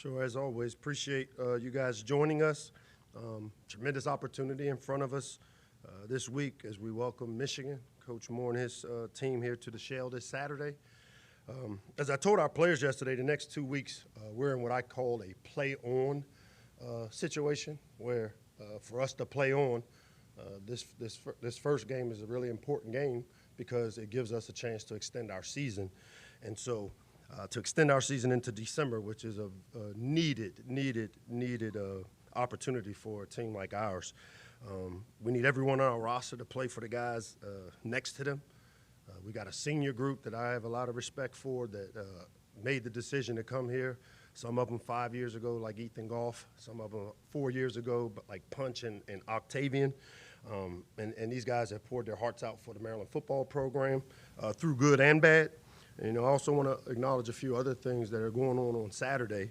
Sure, as always, appreciate you guys joining us. Tremendous opportunity in front of us this week as we welcome Michigan, Coach Moore and his team here to the Shell this Saturday. As I told our players yesterday, the next 2 weeks we're in what I call a play-on situation where for us to play on, this first game is a really important game because it gives us a chance to extend our season. And so to extend our season into December, which is a needed opportunity for a team like ours. We need everyone on our roster to play for the guys next to them. We got a senior group that I have a lot of respect for that made the decision to come here. Some of them 5 years ago, like Ethan Goff. Some of them 4 years ago, but like Punch and Octavian. And these guys have poured their hearts out for the Maryland football program through good and bad. And, I also want to acknowledge a few other things that are going on Saturday.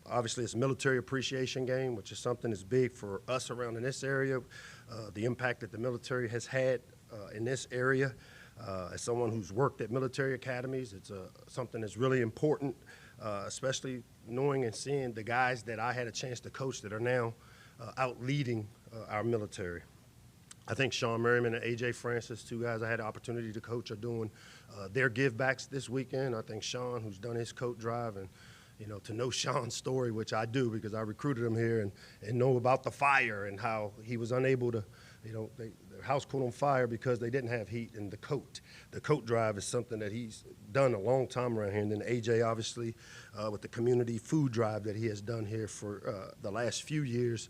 Obviously, it's a military appreciation game, which is something that's big for us around in this area. The impact that the military has had in this area. As someone who's worked at military academies, it's something that's really important, especially knowing and seeing the guys that I had a chance to coach that are now out leading our military. I think Sean Merriman and A.J. Francis, two guys I had the opportunity to coach, are doing their give-backs this weekend. I think Sean, who's done his coat drive, and to know Sean's story, which I do because I recruited him here, and know about the fire and how he was unable to, their house caught on fire because they didn't have heat. And the coat drive is something that he's done a long time around here. And then A.J., obviously, with the community food drive that he has done here for the last few years,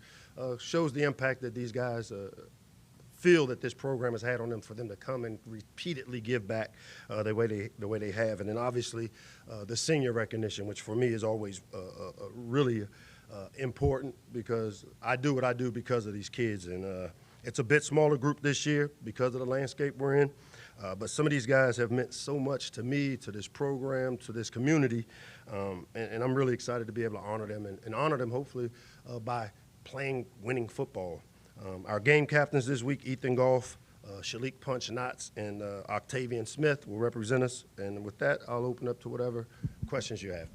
shows the impact that these guys feel that this program has had on them for them to come and repeatedly give back the way they have. And then obviously the senior recognition, which for me is always really important because I do what I do because of these kids. And it's a bit smaller group this year because of the landscape we're in. But some of these guys have meant so much to me, to this program, to this community. And I'm really excited to be able to honor them and honor them hopefully by playing winning football. Our game captains this week, Ethan Goff, Shalik Punch Knotts, and Octavian Smith will represent us. And with that, I'll open up to whatever questions you have.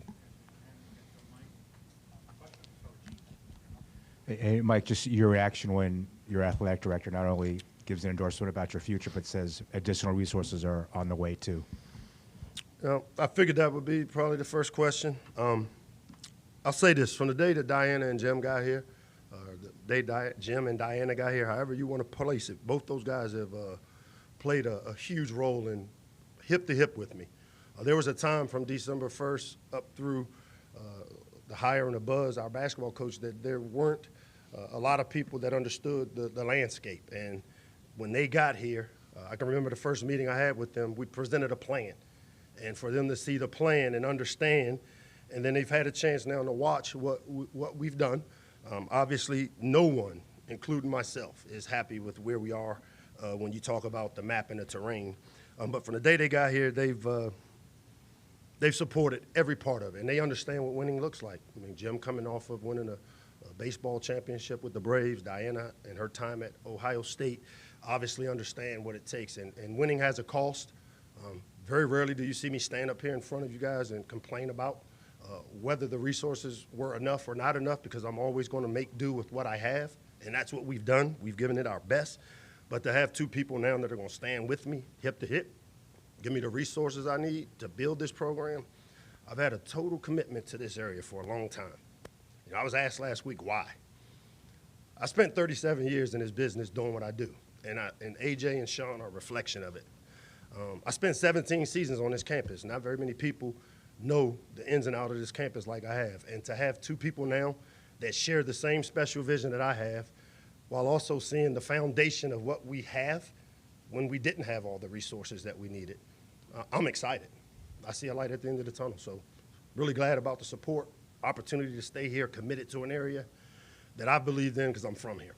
Hey, Mike, just your reaction when your athletic director not only gives an endorsement about your future, but says additional resources are on the way too. I figured that would be probably the first question. I'll say this, from the day that Diana and Jim got here, Jim and Diana got here, however you want to place it, both those guys have played a huge role in hip to hip with me. There was a time from December 1st up through the hire and the buzz, our basketball coach, that there weren't a lot of people that understood the landscape. And when they got here, I can remember the first meeting I had with them, we presented a plan. And for them to see the plan and understand, and then they've had a chance now to watch what we've done. Obviously, no one, including myself, is happy with where we are when you talk about the map and the terrain. But from the day they got here, they've supported every part of it, and they understand what winning looks like. I mean, Jim coming off of winning a baseball championship with the Braves, Diana and her time at Ohio State obviously understand what it takes, and winning has a cost. Very rarely do you see me stand up here in front of you guys and complain about whether the resources were enough or not enough, because I'm always going to make do with what I have, and that's what we've done. We've given it our best. But to have two people now that are going to stand with me, hip to hip, give me the resources I need to build this program, I've had a total commitment to this area for a long time. I was asked last week why. I spent 37 years in this business doing what I do, and AJ and Sean are a reflection of it. I spent 17 seasons on this campus. Not very many people know the ins and outs of this campus like I have. And to have two people now that share the same special vision that I have, while also seeing the foundation of what we have when we didn't have all the resources that we needed, I'm excited. I see a light at the end of the tunnel. So really glad about the support, opportunity to stay here, committed to an area that I believed in because I'm from here.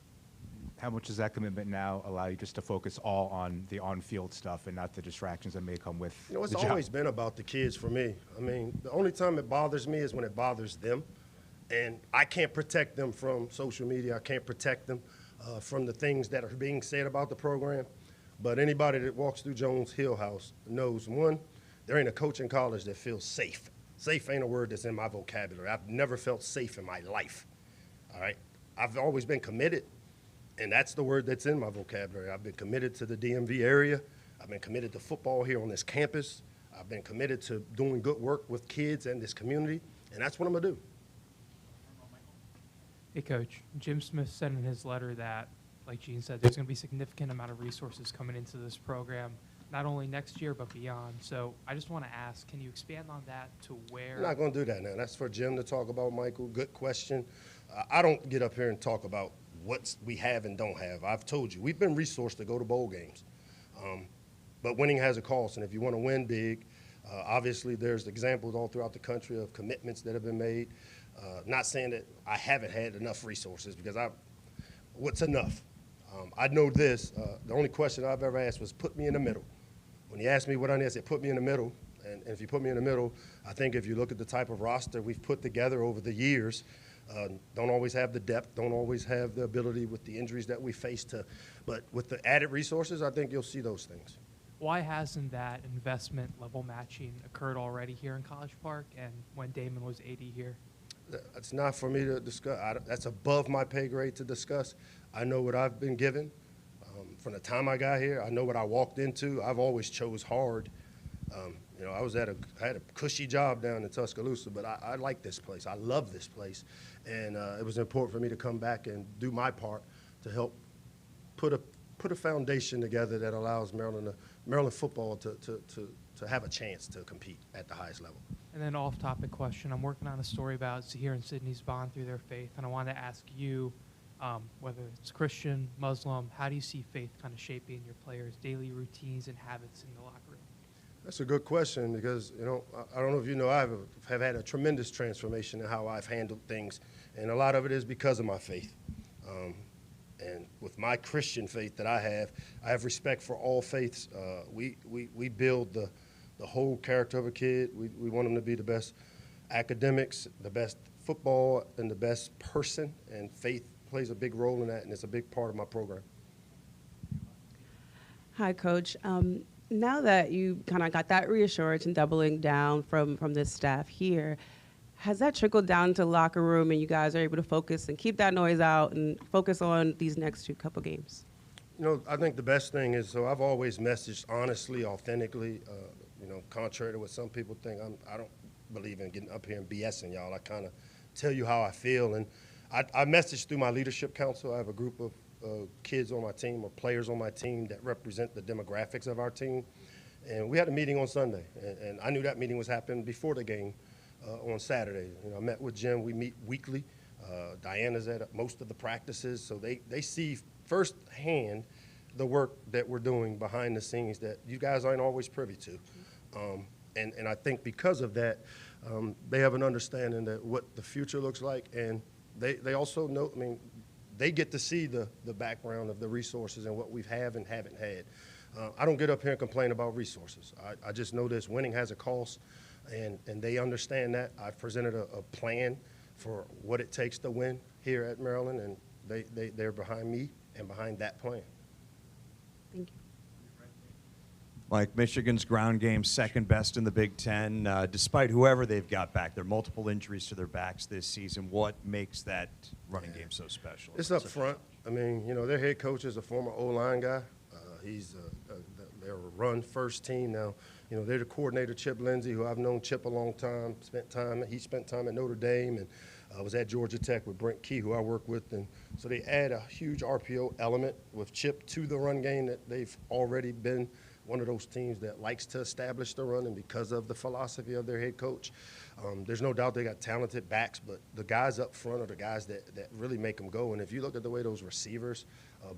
How much does that commitment now allow you just to focus all on the on-field stuff and not the distractions that may come with the job? It's always been about the kids for me. I mean, the only time it bothers me is when it bothers them. And I can't protect them from social media. I can't protect them from the things that are being said about the program. But anybody that walks through Jones Hill House knows, one, there ain't a coach in college that feels safe Safe ain't a word that's in my vocabulary. I've never felt safe in my life, all right? I've always been committed, and that's the word that's in my vocabulary. I've been committed to the DMV area. I've been committed to football here on this campus. I've been committed to doing good work with kids and this community, and that's what I'm gonna do. Hey, Coach. Jim Smith said in his letter that, like Gene said, there's going to be a significant amount of resources coming into this program, not only next year but beyond. So I just want to ask, can you expand on that to where? I'm not gonna do that now. That's for Jim to talk about, Michael. Good question. I don't get up here and talk about what we have and don't have. I've told you, we've been resourced to go to bowl games. But winning has a cost, and if you want to win big, obviously there's examples all throughout the country of commitments that have been made. Not saying that I haven't had enough resources, because what's enough? I know this, the only question I've ever asked was put me in the middle. When he asked me what I need, I said put me in the middle, and if you put me in the middle, I think if you look at the type of roster we've put together over the years, don't always have the depth, don't always have the ability with the injuries that we face but with the added resources, I think you'll see those things. Why hasn't that investment level matching occurred already here in College Park and when Damon was 80 here? It's not for me to discuss. That's above my pay grade to discuss. I know what I've been given. From the time I got here, I know what I walked into. I've always chose hard. You know, I had a cushy job down in Tuscaloosa, but I like this place. I love this place. And it was important for me to come back and do my part to help put a foundation together that allows Maryland football to have a chance to compete at the highest level. And then off-topic question, I'm working on a story about Zahir and Sydney's bond through their faith, and I wanted to ask you, whether it's Christian, Muslim, how do you see faith kind of shaping your players' daily routines and habits in the locker room? That's a good question, because, you know, I don't know if you know, I have had a tremendous transformation in how I've handled things, and a lot of it is because of my faith. And with my Christian faith that I have respect for all faiths. We build the whole character of a kid. We want them to be the best academics, the best football, and the best person, and faith plays a big role in that, and it's a big part of my program. Hi, Coach. Now that you kind of got that reassurance and doubling down from this staff here, has that trickled down to the locker room and you guys are able to focus and keep that noise out and focus on these next couple games? You know, I think the best thing is, so I've always messaged honestly, authentically, you know, contrary to what some people think. I don't believe in getting up here and BSing y'all. I kind of tell you how I feel. And I message through my leadership council. I have a group of kids on my team or players on my team that represent the demographics of our team. And we had a meeting on Sunday, and I knew that meeting was happening before the game on Saturday. You know, I met with Jim. We meet weekly. Diana's at most of the practices, so they see firsthand the work that we're doing behind the scenes that you guys aren't always privy to. And I think because of that, they have an understanding that what the future looks like, and they also know, I mean, they get to see the background of the resources and what we have and haven't had. I don't get up here and complain about resources. I just know this, winning has a cost, and they understand that. I've presented a plan for what it takes to win here at Maryland, and they're behind me and behind that plan. Thank you. Like Michigan's ground game second best in the Big Ten, despite whoever they've got back. There are multiple injuries to their backs this season. What makes that running game so special? It's up front. I mean, you know, their head coach is a former O-line guy. They're a run-first team now. You know, they're the coordinator, Chip Lindsey, who I've known Chip a long time. He spent time at Notre Dame and was at Georgia Tech with Brent Key, who I work with. And so they add a huge RPO element with Chip to the run game that they've already been one of those teams that likes to establish the run, and because of the philosophy of their head coach, there's no doubt they got talented backs, but the guys up front are the guys that really make them go. And if you look at the way those receivers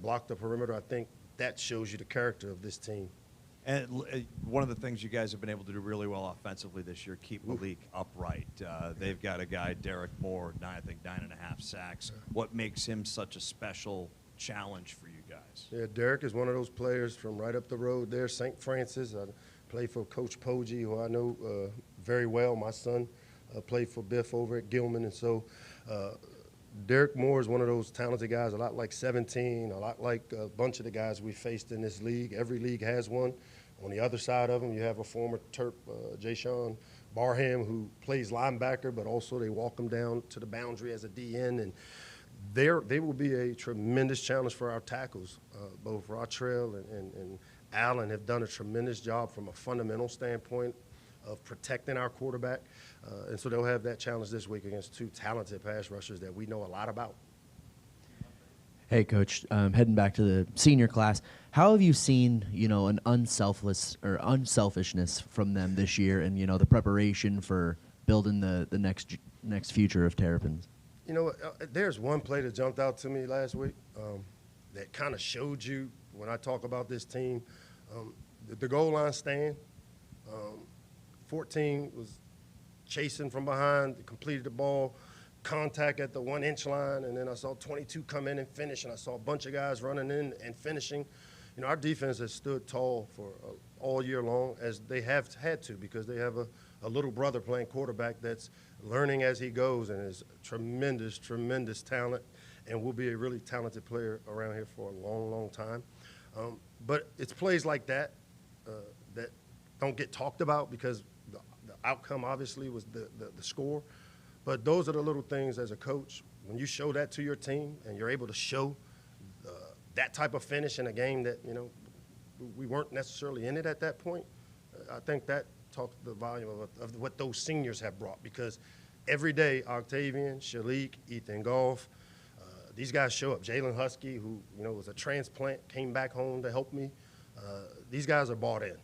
block the perimeter, I think that shows you the character of this team. And one of the things you guys have been able to do really well offensively this year, keep Malik upright. They've got a guy, Derek Moore, I think 9.5 sacks. What makes him such a special challenge for you guys? Yeah, Derek is one of those players from right up the road there, St. Francis. I played for Coach Poggi, who I know very well. My son played for Biff over at Gilman. And so Derek Moore is one of those talented guys, a lot like 17, a lot like a bunch of the guys we faced in this league. Every league has one. On the other side of him, you have a former Terp, Jayshon Barham, who plays linebacker, but also they walk him down to the boundary as a DN, and they will be a tremendous challenge for our tackles. Both Rotrell and Allen have done a tremendous job from a fundamental standpoint of protecting our quarterback, and so they'll have that challenge this week against two talented pass rushers that we know a lot about. Hey, Coach, heading back to the senior class, how have you seen, an unselfishness from them this year and, the preparation for building the next future of Terrapins? There's one play that jumped out to me last week that kind of showed you when I talk about this team. The goal line stand, 14 was chasing from behind, completed the ball, contact at the 1-inch line, and then I saw 22 come in and finish, and I saw a bunch of guys running in and finishing. Our defense has stood tall for all year long, as they have had to, because they have a little brother playing quarterback that's learning as he goes and is tremendous, tremendous talent, and will be a really talented player around here for a long, long time. But it's plays like that that don't get talked about because the outcome obviously was the score. But those are the little things as a coach. When you show that to your team and you're able to show that type of finish in a game that, we weren't necessarily in it at that point, I think that talks the volume of what those seniors have brought. Because every day, Octavian, Shalik, Ethan Goff, these guys show up. Jalen Husky, who, was a transplant, came back home to help me. These guys are bought in.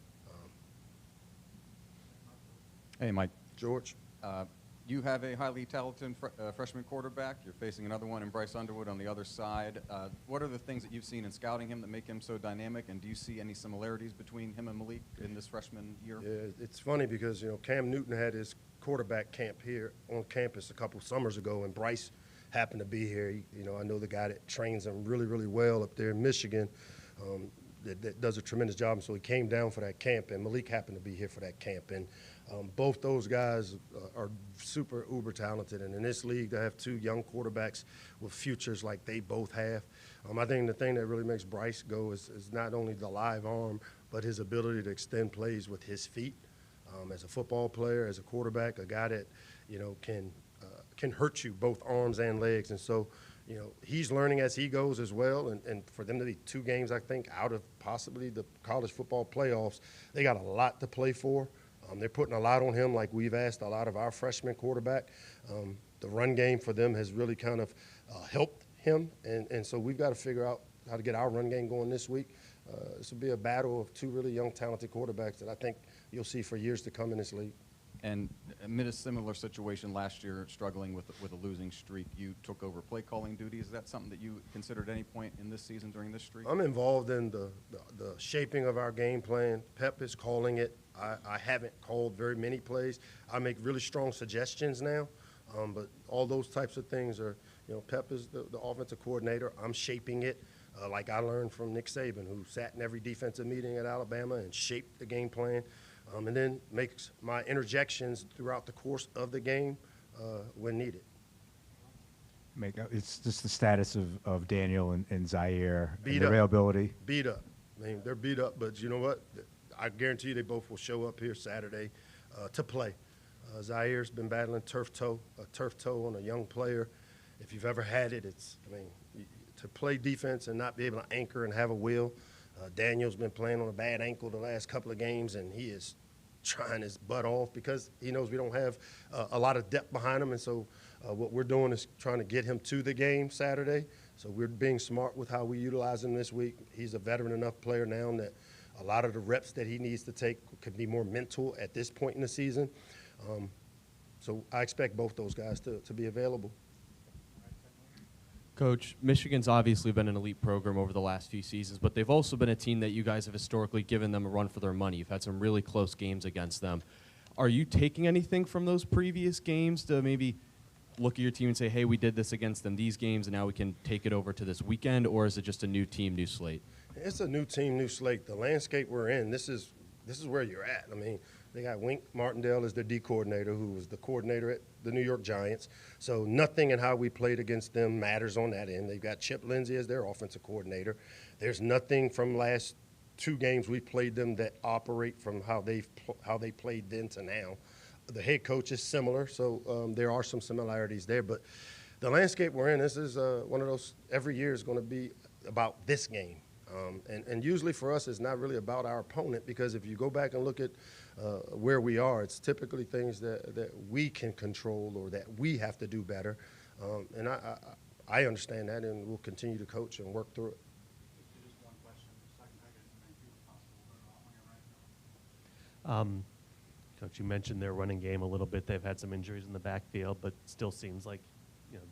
Hey, Mike. George? You have a highly talented freshman quarterback. You're facing another one in Bryce Underwood on the other side. What are the things that you've seen in scouting him that make him so dynamic, and do you see any similarities between him and Malik in this freshman year? Yeah, it's funny because, Cam Newton had his quarterback camp here on campus a couple summers ago, and Bryce happened to be here. I know the guy that trains him really, really well up there in Michigan. That does a tremendous job, and so he came down for that camp, and Malik happened to be here for that camp. And both those guys are super uber talented, and in this league to have two young quarterbacks with futures like they both have, I think the thing that really makes Bryce go is not only the live arm, but his ability to extend plays with his feet. As a football player, as a quarterback, a guy that can hurt you both arms and legs, and so he's learning as he goes as well. And for them to be 2 games, I think, out of possibly the college football playoffs, they got a lot to play for. They're putting a lot on him, like we've asked a lot of our freshman quarterback. The run game for them has really kind of helped him, and so we've got to figure out how to get our run game going this week. This will be a battle of 2 really young, talented quarterbacks that I think you'll see for years to come in this league. And amid a similar situation last year, struggling with a losing streak, you took over play calling duty. Is that something that you considered at any point in this season during this streak? I'm involved in the shaping of our game plan. Pep is calling it. I haven't called very many plays. I make really strong suggestions now, but all those types of things are, Pep is the offensive coordinator. I'm shaping it like I learned from Nick Saban, who sat in every defensive meeting at Alabama and shaped the game plan. And then makes my interjections throughout the course of the game when needed. It's just the status of Daniel and Zaire Beat and up. availability. Beat up. I mean, they're beat up, but you know what? I guarantee you they both will show up here Saturday to play. Zaire's been battling a turf toe on a young player. If you've ever had it, to play defense and not be able to anchor and have a will. Daniel's been playing on a bad ankle the last couple of games, and he is trying his butt off because he knows we don't have a lot of depth behind him. And so what we're doing is trying to get him to the game Saturday. So we're being smart with how we utilize him this week. He's a veteran enough player now that a lot of the reps that he needs to take could be more mental at this point in the season. So I expect both those guys to be available. Coach, Michigan's obviously been an elite program over the last few seasons, but they've also been a team that you guys have historically given them a run for their money. You've had some really close games against them. Are you taking anything from those previous games to maybe look at your team and say, hey, we did this against them these games, and now we can take it over to this weekend, or is it just a new team, new slate? It's a new team, new slate. The landscape we're in, this is where you're at. I mean, they got Wink Martindale as their D coordinator, who was the coordinator at the New York Giants. So nothing in how we played against them matters on that end. They've got Chip Lindsey as their offensive coordinator. There's nothing from last 2 games we played them that operate from how they played then to now. The head coach is similar, so there are some similarities there. But the landscape we're in, this is one of those, every year is going to be about this game. And usually for us, it's not really about our opponent, because if you go back and look at where we are, it's typically things that we can control or that we have to do better. And I understand that, and we'll continue to coach and work through it. Coach, you mentioned their running game a little bit. They've had some injuries in the backfield, but still seems like,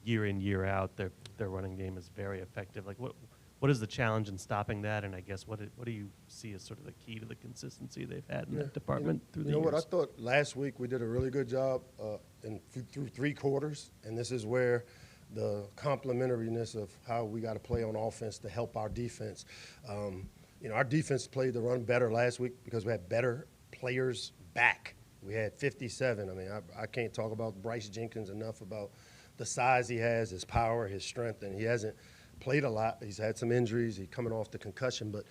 year in, year out, their running game is very effective. Like, what is the challenge in stopping that? And I guess what do you see as sort of the key to the consistency they've had in that department through the years? What I thought last week we did a really good job through 3 quarters, and this is where the complementariness of how we got to play on offense to help our defense. Our defense played the run better last week because we had better players back. We had 57. I mean, I can't talk about Bryce Jenkins enough about the size he has, his power, his strength, and he hasn't played a lot. He's had some injuries. He's coming off the concussion. But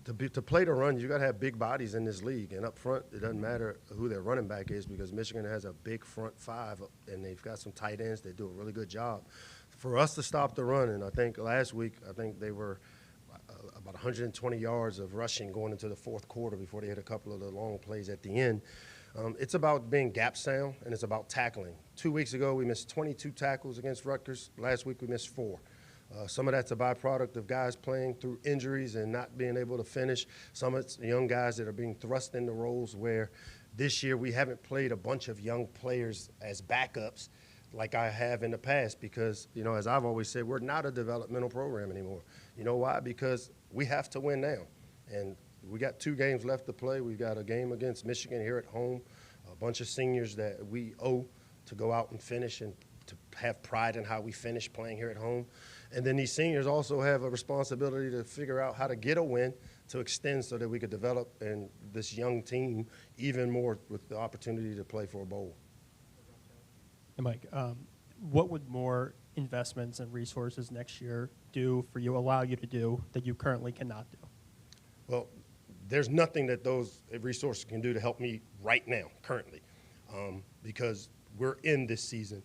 to play the run, you got to have big bodies in this league. And up front, it doesn't matter who their running back is, because Michigan has a big front 5, and they've got some tight ends that do a really good job. For us to stop the run, and I think last week, they were about 120 yards of rushing going into the 4th quarter before they hit a couple of the long plays at the end. It's about being gap sound, and it's about tackling. 2 weeks ago, we missed 22 tackles against Rutgers. Last week, we missed 4. Some of that's a byproduct of guys playing through injuries and not being able to finish. Some of it's young guys that are being thrust into roles where this year we haven't played a bunch of young players as backups like I have in the past, because, as I've always said, we're not a developmental program anymore. You know why? Because we have to win now. And we got 2 games left to play. We've got a game against Michigan here at home, a bunch of seniors that we owe to go out and finish and to have pride in how we finish playing here at home. And then these seniors also have a responsibility to figure out how to get a win to extend so that we could develop in this young team even more with the opportunity to play for a bowl. Hey, Mike, what would more investments and resources next year allow you to do that you currently cannot do? Well, there's nothing that those resources can do to help me right now, currently, because we're in this season.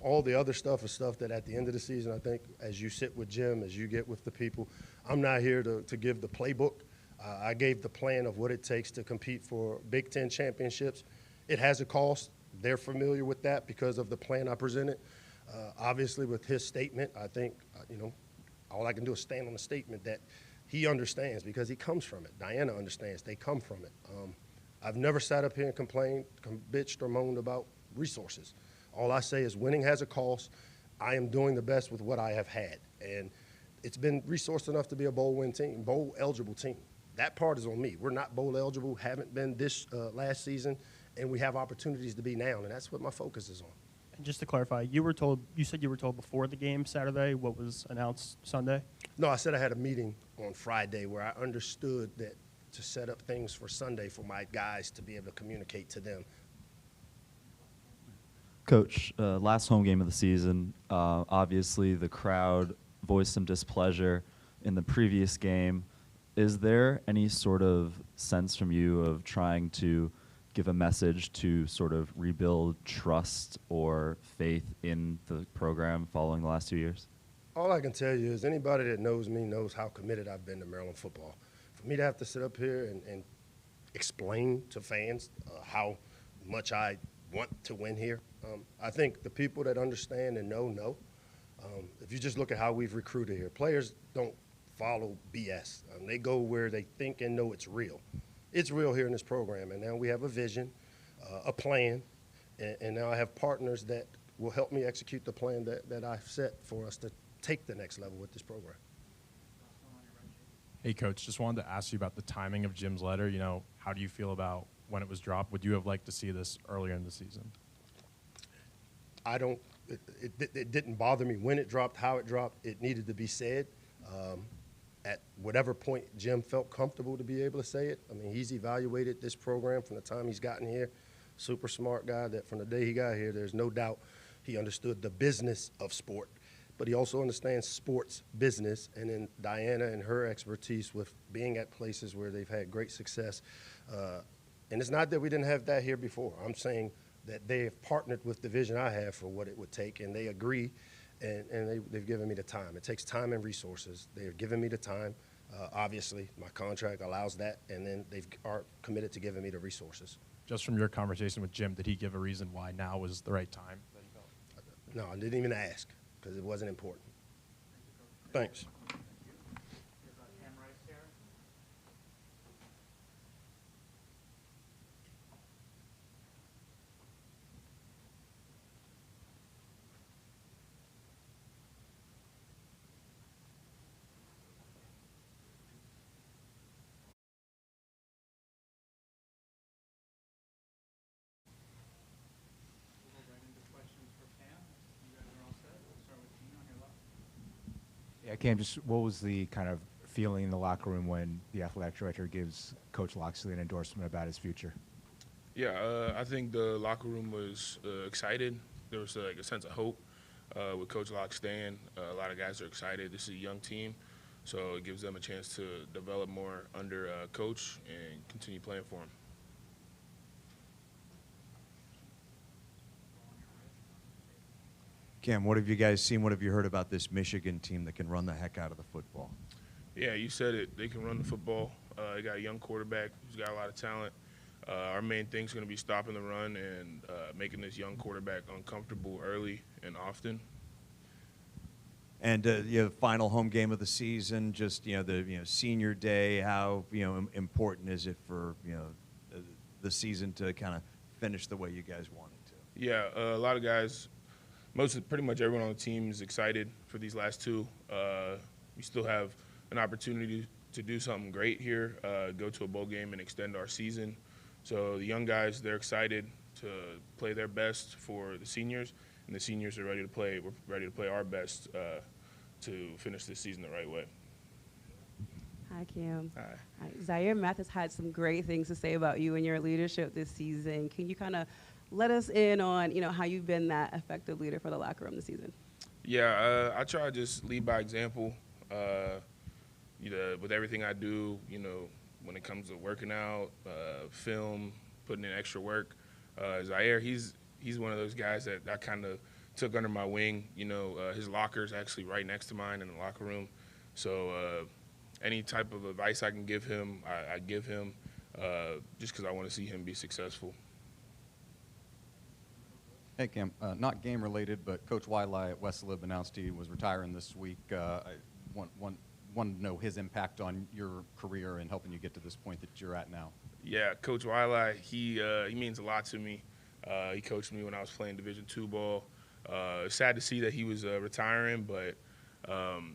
All the other stuff is stuff that at the end of the season, I think, as you sit with Jim, as you get with the people, I'm not here to give the playbook. I gave the plan of what it takes to compete for Big Ten championships. It has a cost. They're familiar with that because of the plan I presented. Obviously, with his statement, I think, all I can do is stand on the statement that he understands because he comes from it. Diana understands. They come from it. I've never sat up here and complained, bitched, or moaned about resources. All I say is winning has a cost. I am doing the best with what I have had. And it's been resourced enough to be a bowl-win team, bowl-eligible team. That part is on me. We're not bowl-eligible, haven't been this last season, and we have opportunities to be now, and that's what my focus is on. And just to clarify, you said you were told before the game Saturday what was announced Sunday? No, I said I had a meeting on Friday where I understood that to set up things for Sunday for my guys to be able to communicate to them. Coach, last home game of the season, obviously the crowd voiced some displeasure in the previous game. Is there any sort of sense from you of trying to give a message to sort of rebuild trust or faith in the program following the last 2 years? All I can tell you is anybody that knows me knows how committed I've been to Maryland football. For me to have to sit up here and explain to fans how much I want to win here, I think the people that understand and know. If you just look at how we've recruited here, players don't follow BS. They go where they think and know it's real. It's real here in this program, and now we have a vision, a plan, and now I have partners that will help me execute the plan that I've set for us to take the next level with this program. Hey, Coach, just wanted to ask you about the timing of Jim's letter. How do you feel about when it was dropped? Would you have liked to see this earlier in the season? It didn't bother me when it dropped, how it dropped. It needed to be said. At whatever point Jim felt comfortable to be able to say it. I mean, he's evaluated this program from the time he's gotten here. Super smart guy that from the day he got here, there's no doubt he understood the business of sport. But he also understands sports business, and then Diana and her expertise with being at places where they've had great success. And it's not that we didn't have that here before. I'm saying that they have partnered with the vision I have for what it would take, and they agree, and they've given me the time. It takes time and resources. They have given me the time. Obviously, my contract allows that, and then they are committed to giving me the resources. Just from your conversation with Jim, did he give a reason why now was the right time? No, I didn't even ask because it wasn't important. Thanks. Yeah, Cam, just what was the kind of feeling in the locker room when the athletic director gives Coach Locksley an endorsement about his future? Yeah, I think the locker room was excited. There was like a sense of hope with Coach Locke staying. A lot of guys are excited. This is a young team, so it gives them a chance to develop more under Coach and continue playing for him. Cam, what have you guys seen? What have you heard about this Michigan team that can run the heck out of the football? Yeah, you said it. They can run the football. They got a young quarterback who's got a lot of talent. Our main thing is going to be stopping the run and making this young quarterback uncomfortable early and often. And final home game of the season, just the senior day. How important is it for the season to kind of finish the way you guys want it to? Yeah, a lot of guys. Pretty much everyone on the team is excited for these last two. We still have an opportunity to do something great here, go to a bowl game and extend our season. So the young guys, they're excited to play their best for the seniors, and the seniors are ready to play. We're ready to play our best to finish this season the right way. Hi, Cam. Hi. Zaire Math has had some great things to say about you and your leadership this season. Can you kind of let us in on, how you've been that effective leader for the locker room this season? Yeah, I try to just lead by example. With everything I do, when it comes to working out, film, putting in extra work. Zaire, he's one of those guys that I kind of took under my wing. His locker's actually right next to mine in the locker room. So any type of advice I can give him, I give him just because I want to see him be successful. Hey, Cam, not game-related, but Coach Wiley at Westlib announced he was retiring this week. I want to know his impact on your career and helping you get to this point that you're at now. Yeah, Coach Wiley, he means a lot to me. He coached me when I was playing Division II ball. Sad to see that he was retiring, but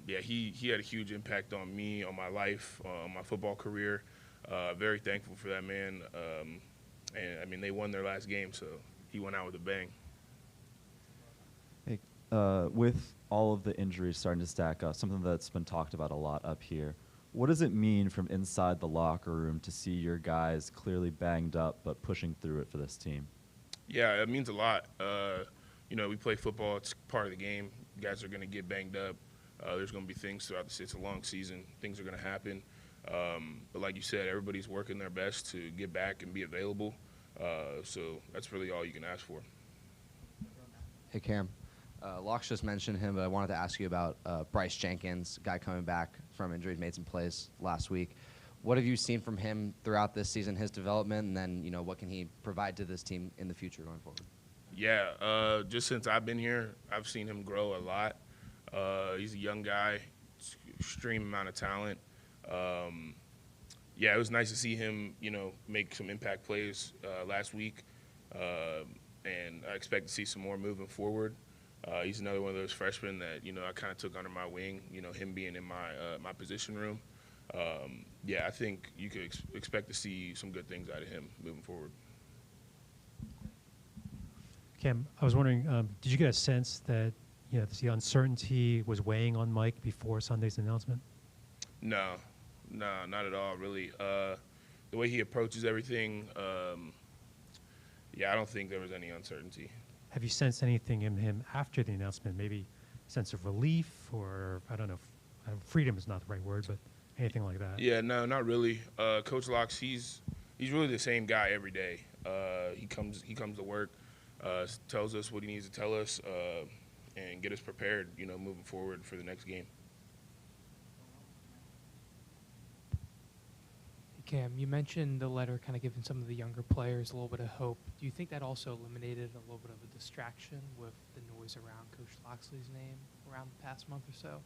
he had a huge impact on me, on my life, on my football career. Very thankful for that man. And they won their last game, so he went out with a bang. Hey, with all of the injuries starting to stack up, something that's been talked about a lot up here, what does it mean from inside the locker room to see your guys clearly banged up but pushing through it for this team? Yeah, it means a lot. We play football. It's part of the game. Guys are going to get banged up. There's going to be things throughout the season. It's a long season. Things are going to happen. But like you said, everybody's working their best to get back and be available. So that's really all you can ask for. Hey, Cam. Locke just mentioned him, but I wanted to ask you about Bryce Jenkins, guy coming back from injury, made some plays last week. What have you seen from him throughout this season, his development, and then, what can he provide to this team in the future going forward? Yeah, just since I've been here, I've seen him grow a lot. He's a young guy, extreme amount of talent. It was nice to see him, make some impact plays last week, and I expect to see some more moving forward. He's another one of those freshmen that, I kind of took under my wing, him being in my position room. I think you could expect to see some good things out of him moving forward. Cam, I was wondering, did you get a sense that the uncertainty was weighing on Mike before Sunday's announcement? No, not at all, really. The way he approaches everything, I don't think there was any uncertainty. Have you sensed anything in him after the announcement? Maybe a sense of relief, or I don't know, freedom is not the right word, but anything like that? Yeah, no, not really. Coach Locke, he's really the same guy every day. He comes to work. tells us what he needs to tell us, and get us prepared, moving forward for the next game. Cam, you mentioned the letter kind of giving some of the younger players a little bit of hope. Do you think that also eliminated a little bit of a distraction with the noise around Coach Loxley's name around the past month or so?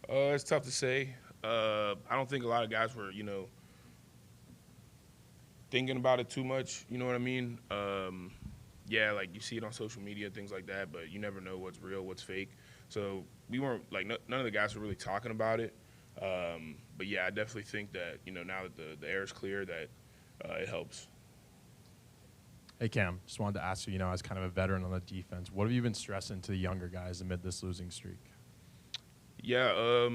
It's tough to say. I don't think a lot of guys were, thinking about it too much. You know what I mean? Yeah, like you see it on social media, things like that, but you never know what's real, what's fake. So we weren't, like, none of the guys were really talking about it. But yeah, I definitely think that, now that the air is clear, that it helps. Hey, Cam, just wanted to ask you, as kind of a veteran on the defense, what have you been stressing to the younger guys amid this losing streak? Yeah,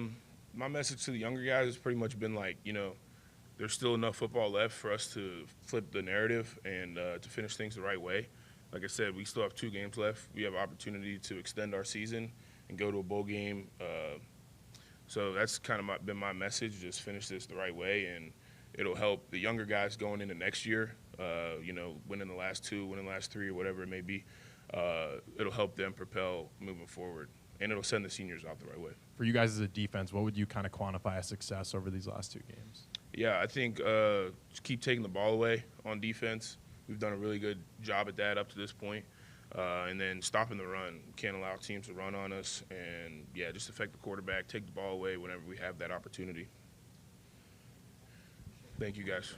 my message to the younger guys has pretty much been like, there's still enough football left for us to flip the narrative and to finish things the right way. Like I said, we still have 2 games left. We have opportunity to extend our season and go to a bowl game. So that's kind of been my message, just finish this the right way, and it'll help the younger guys going into next year, winning the last 2, winning the last 3, or whatever it may be. It'll help them propel moving forward, and it'll send the seniors out the right way. For you guys as a defense, what would you kind of quantify as success over these last 2 games? Yeah, I think just keep taking the ball away on defense. We've done a really good job at that up to this point. And then stopping the run. We can't allow teams to run on us. And, yeah, just affect the quarterback, take the ball away whenever we have that opportunity. Thank you, guys.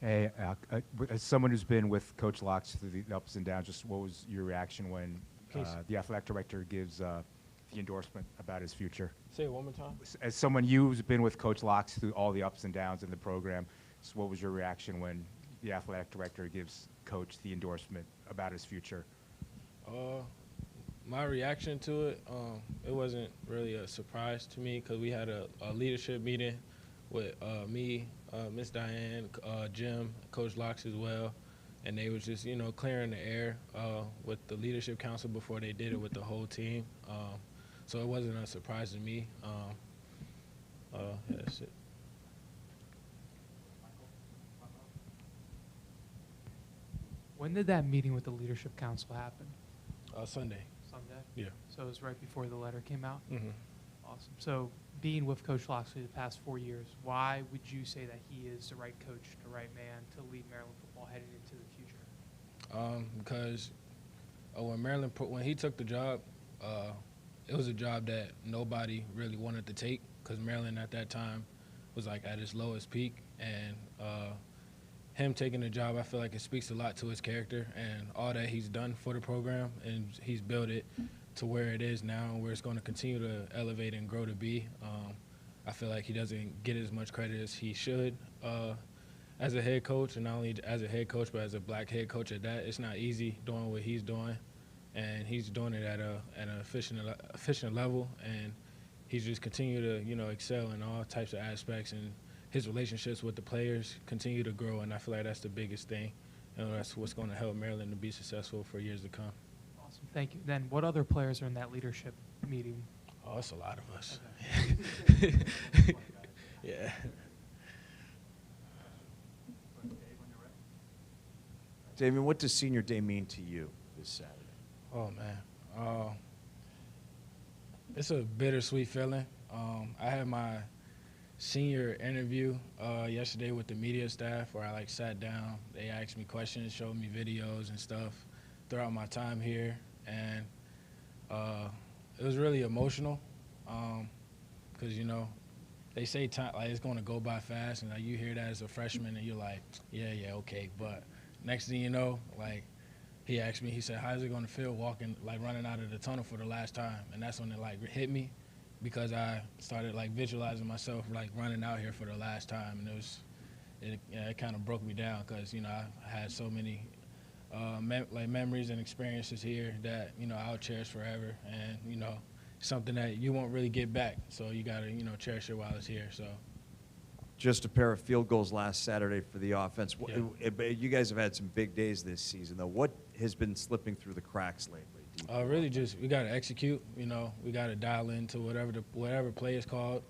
Hey, as someone who's been with Coach Locks through the ups and downs, just what was your reaction when the athletic director gives the endorsement about his future? Say it one more time. As someone who's been with Coach Locks through all the ups and downs in the program, so what was your reaction when the athletic director gives Coach the endorsement about his future? My reaction to it, it wasn't really a surprise to me because we had a leadership meeting with me, Miss Diane, Jim, Coach Locks as well, and they was just clearing the air with the leadership council before they did it with the whole team. So it wasn't a surprise to me. Yeah, that's it. When did that meeting with the leadership council happen? Sunday. Sunday? Yeah. So it was right before the letter came out? Mm-hmm. Awesome. So being with Coach Locksley the past 4 years, why would you say that he is the right coach, the right man to lead Maryland football heading into the future? Because when he took the job, it was a job that nobody really wanted to take because Maryland at that time was like at its lowest peak, and him taking the job, I feel like it speaks a lot to his character and all that he's done for the program, and he's built it to where it is now and where it's going to continue to elevate and grow to be. I feel like he doesn't get as much credit as he should as a head coach, and not only as a head coach, but as a black head coach at that. It's not easy doing what he's doing, and he's doing it at an efficient level, and he's just continue to excel in all types of aspects, and his relationships with the players continue to grow, and I feel like that's the biggest thing, and that's what's going to help Maryland to be successful for years to come. Awesome. Thank you. Then what other players are in that leadership meeting? Oh, it's a lot of us. Yeah. Damian, what does Senior Day mean to you this Saturday? Oh, man. It's a bittersweet feeling. I had my senior interview yesterday with the media staff where I sat down. They asked me questions, showed me videos and stuff throughout my time here, and it was really emotional because they say time it's going to go by fast, and you hear that as a freshman and you're like, yeah, okay, but next thing you know, he asked me, he said, how's it going to feel running out of the tunnel for the last time? And that's when it hit me, because I started visualizing myself running out here for the last time, and it kind of broke me down because I had so many memories and experiences here that I'll cherish forever, and something that you won't really get back. So you got to cherish it while it's here. So. Just a pair of field goals last Saturday for the offense. Yeah. You guys have had some big days this season, though. What has been slipping through the cracks lately? Really just we got to execute. We got to dial into whatever play is called.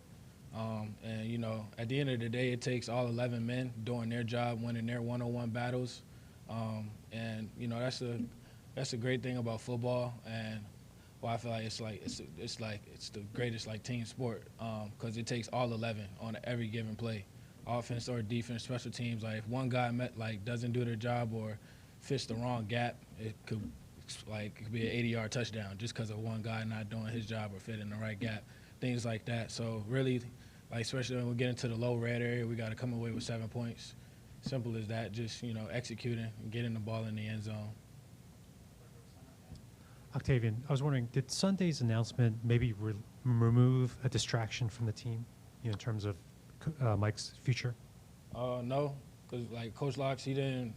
And, at the end of the day, it takes all 11 men doing their job, winning their one-on-one battles. And, that's a great thing about football. And I feel like it's the greatest team sport because it takes all 11 on every given play, offense or defense, special teams. If one guy doesn't do their job or fits the wrong gap, it could be an 80-yard touchdown just because of one guy not doing his job or fitting the right gap, things like that. So really, especially when we get into the low red area, we got to come away with 7 points. Simple as that. Just executing, and getting the ball in the end zone. Octavian, I was wondering, did Sunday's announcement maybe remove a distraction from the team, in terms of Mike's future? No, because Coach Locks, he didn't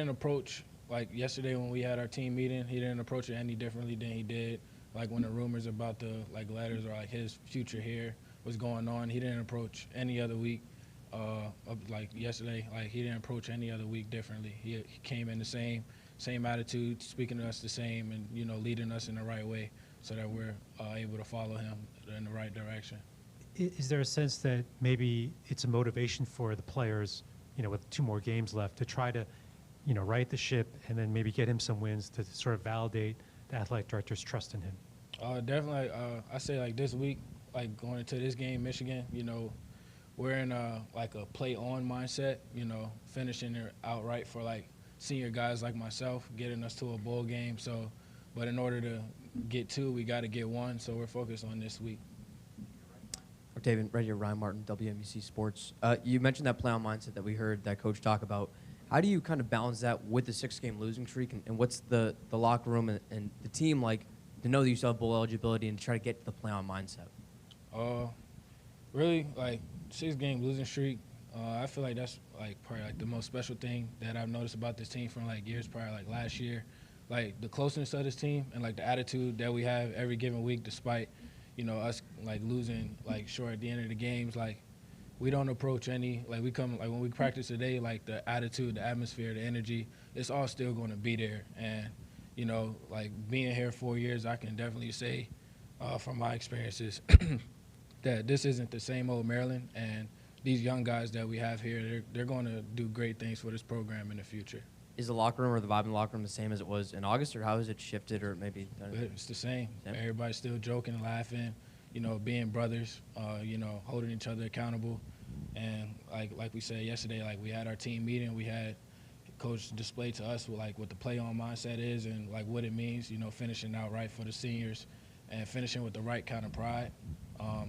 approach yesterday when we had our team meeting. He didn't approach it any differently than he did when the rumors about the letters or his future here was going on. He didn't approach any other week yesterday. He didn't approach any other week differently. He came in the same attitude, speaking to us the same, and leading us in the right way so that we're able to follow him in the right direction. Is there a sense that maybe it's a motivation for the players with 2 more games left, to try to, right the ship and then maybe get him some wins to sort of validate the athletic director's trust in him? Definitely. I say like this week, like going into this game, Michigan, we're in like a play on mindset, finishing it outright for like senior guys like myself, getting us to a bowl game. So, but in order to get 2, we got to get 1. So we're focused on this week. David, right here, Ryan Martin, WNBC Sports. You mentioned that play on mindset that we heard that coach talk about. How do you kind of balance that with the 6-game losing streak, and what's the locker room and the team like to know that you still have bowl eligibility and try to get to the play on mindset? Really, like 6-game losing streak, I feel like that's like probably like the most special thing that I've noticed about this team from like years prior, like last year. Like the closeness of this team and like the attitude that we have every given week, despite us like losing like short at the end of the games. Like we don't approach any, like we come, like when we practice today, like the attitude, the atmosphere, the energy, it's all still going to be there. And like being here 4 years, I can definitely say from my experiences that this isn't the same old Maryland, and these young guys that we have here, they're going to do great things for this program in the future. Is the locker room or the vibe in the locker room the same as it was in August, or how has it shifted, or maybe? It's the same. Everybody's still joking, laughing, being brothers, holding each other accountable. And like we said yesterday, like we had our team meeting, we had coach display to us what the play on mindset is and like what it means, finishing out right for the seniors and finishing with the right kind of pride.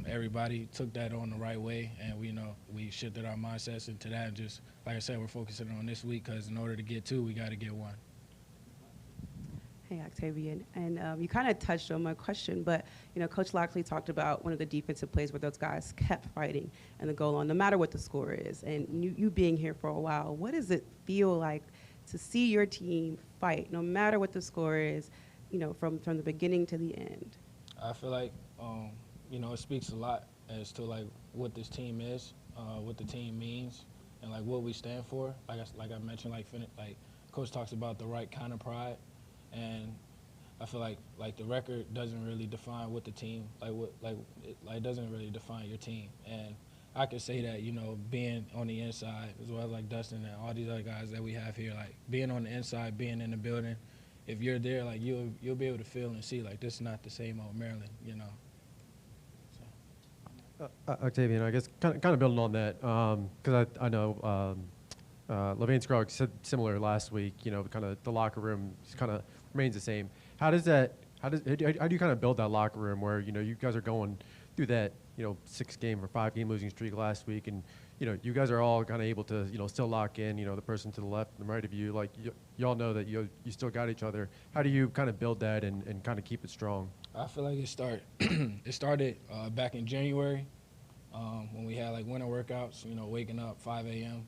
Everybody took that on the right way, and we shifted our mindsets into that. And just like I said, we're focusing on this week because in order to get 2, we got to get 1. Hey, Octavian. And you kind of touched on my question, but, Coach Locksley talked about one of the defensive plays where those guys kept fighting and the goal line, no matter what the score is. And you being here for a while, what does it feel like to see your team fight, no matter what the score is, from the beginning to the end? I feel like, it speaks a lot as to, like, what this team is, what the team means, and, like, what we stand for. Like I mentioned, like Coach talks about the right kind of pride. And I feel like the record doesn't really define what the team, it doesn't really define your team. And I could say that, being on the inside, as well as like Dustin and all these other guys that we have here, like being on the inside, being in the building, if you're there, like you'll be able to feel and see, like, this is not the same old Maryland, Octavian, I guess kind of building on that, because I know Levain Scruggs said similar last week. Kind of the locker room kind of remains the same. How do you kind of build that locker room where you guys are going through that 6-game or 5-game losing streak last week, and you guys are all kind of able to still lock in. The person to the left and the right of you, like you all know that you still got each other. How do you kind of build that and kind of keep it strong? I feel like it started back in January when we had like winter workouts. Waking up 5 a.m.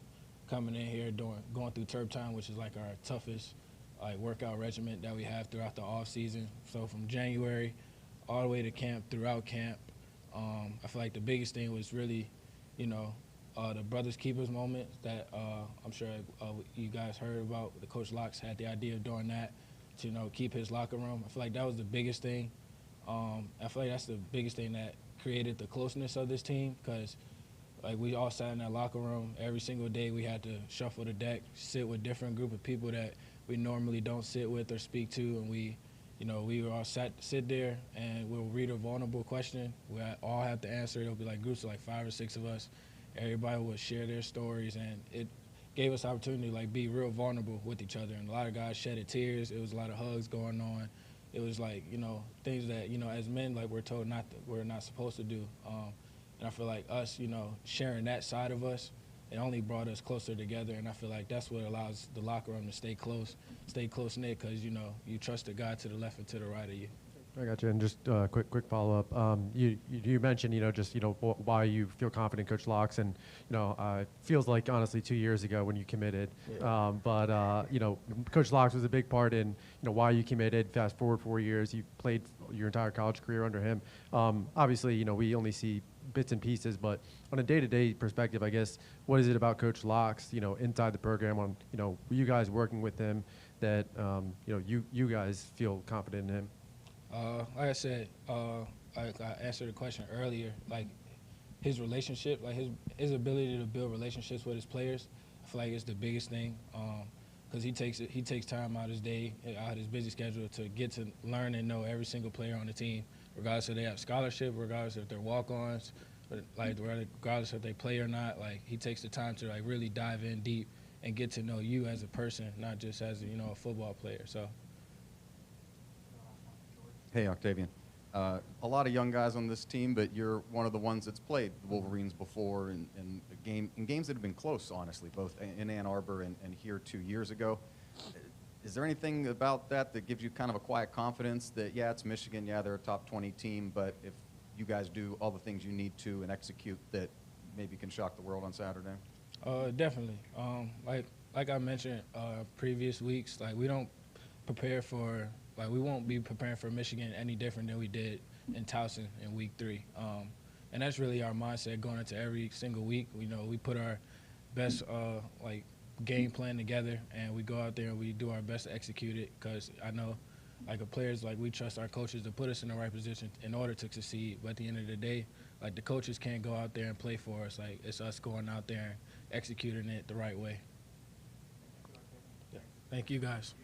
coming in here, going through turf time, which is like our toughest like workout regimen that we have throughout the off season. So from January all the way to camp, throughout camp, I feel like the biggest thing was really, the brothers keepers moment that I'm sure you guys heard about. The Coach Locks had the idea of doing that to keep his locker room. I feel like that was the biggest thing. I feel like that's the biggest thing that created the closeness of this team, because like we all sat in that locker room every single day. We had to shuffle the deck, sit with different group of people that we normally don't sit with or speak to, and we were all sit there and we'll read a vulnerable question. We all have to answer. It'll be like groups of like 5 or 6 of us. Everybody would share their stories, and it gave us opportunity to like be real vulnerable with each other. And a lot of guys shedded tears. It was a lot of hugs going on. It was like things that as men like we're told we're not supposed to do. And I feel like us, sharing that side of us, it only brought us closer together. And I feel like that's what allows the locker room to stay close-knit, because, you trust the guy to the left and to the right of you. I got you. And just quick follow-up. You mentioned, why you feel confident, Coach Locks, and, it feels like, honestly, 2 years ago when you committed. Yeah. But Coach Locks was a big part in, why you committed. Fast forward 4 years, you played your entire college career under him. Obviously, we only see bits and pieces, but on a day-to-day perspective, I guess, what is it about Coach Locks, inside the program, on, you guys working with him, that, you guys feel confident in him? Like I said, I answered the question earlier, like his relationship, like his ability to build relationships with his players. I feel like it's the biggest thing because he takes time out of his day, out of his busy schedule to get to learn and know every single player on the team, regardless if they have scholarship, regardless if they're walk-ons, but like regardless if they play or not. Like he takes the time to like really dive in deep and get to know you as a person, not just as a football player. So. Hey, Octavian. A lot of young guys on this team, but you're one of the ones that's played the Wolverines before in games that have been close, honestly, both in Ann Arbor and here 2 years ago. Is there anything about that that gives you kind of a quiet confidence that, yeah, it's Michigan, yeah, they're a top 20 team, but if you guys do all the things you need to and execute, that maybe can shock the world on Saturday? Definitely. Like I mentioned previous weeks, like we don't prepare for. Like we won't be preparing for Michigan any different than we did in Towson in week 3. And that's really our mindset going into every single week. We put our best game plan together and we go out there and we do our best to execute it because I know like players, like we trust our coaches to put us in the right position in order to succeed. But at the end of the day, like the coaches can't go out there and play for us. Like it's us going out there and executing it the right way. Yeah. Thank you guys.